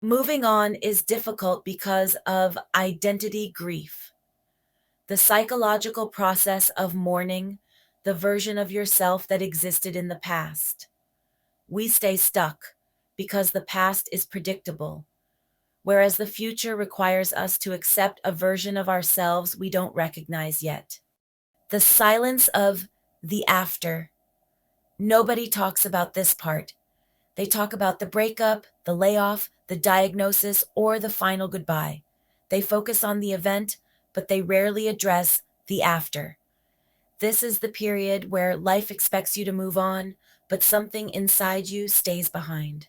Moving on is difficult because of identity grief, the psychological process of mourning the version of yourself that existed in the past. We stay stuck because the past is predictable, whereas the future requires us to accept a version of ourselves we don't recognize yet. The silence of the after. Nobody talks about this part. They talk about the breakup, the layoff, the diagnosis, or the final goodbye. They focus on the event, but they rarely address the after. This is the period where life expects you to move on, but something inside you stays behind.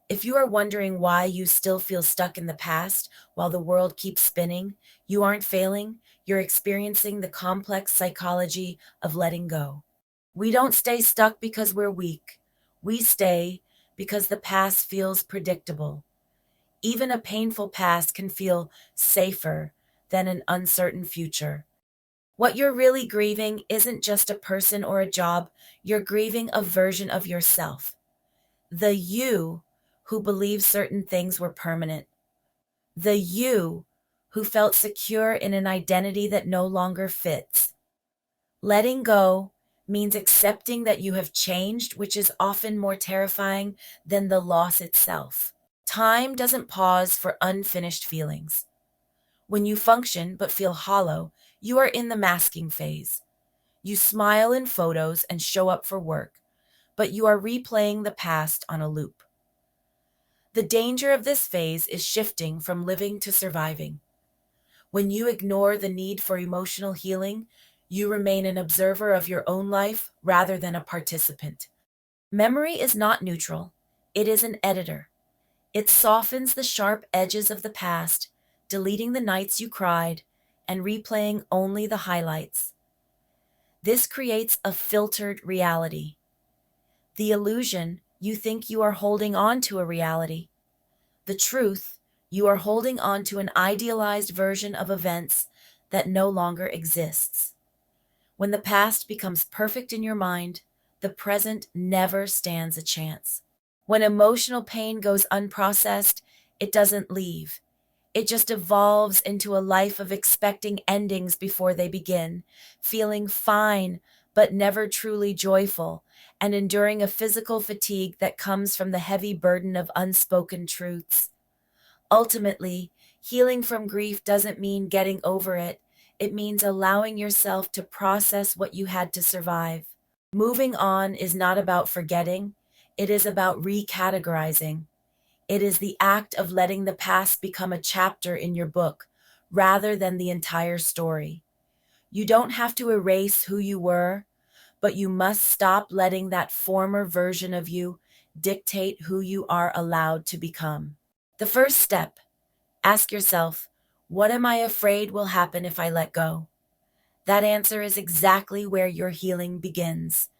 If you are wondering why you still feel stuck in the past while the world keeps spinning, you aren't failing, you're experiencing the complex psychology of letting go. We don't stay stuck because we're weak. We stay because the past feels predictable. Even a painful past can feel safer than an uncertain future. What you're really grieving isn't just a person or a job, you're grieving a version of yourself. The you who believed certain things were permanent. The you who felt secure in an identity that no longer fits. Letting go means accepting that you have changed, which is often more terrifying than the loss itself. Time doesn't pause for unfinished feelings. When you function but feel hollow, you are in the masking phase. You smile in photos and show up for work, but you are replaying the past on a loop. The danger of this phase is shifting from living to surviving. When you ignore the need for emotional healing, you remain an observer of your own life rather than a participant. Memory is not neutral, it is an editor. It softens the sharp edges of the past, deleting the nights you cried and replaying only the highlights. This creates a filtered reality. The illusion you think you are holding on to a reality. The truth, you are holding on to an idealized version of events that no longer exists. When the past becomes perfect in your mind, the present never stands a chance. When emotional pain goes unprocessed, it doesn't leave. It just evolves into a life of expecting endings before they begin, feeling fine but never truly joyful, and enduring a physical fatigue that comes from the heavy burden of unspoken truths. Ultimately, healing from grief doesn't mean getting over it. It means allowing yourself to process what you had to survive. Moving on is not about forgetting, it is about recategorizing. It is the act of letting the past become a chapter in your book rather than the entire story. You don't have to erase who you were, but you must stop letting that former version of you dictate who you are allowed to become. The first step, ask yourself, what am I afraid will happen if I let go? That answer is exactly where your healing begins.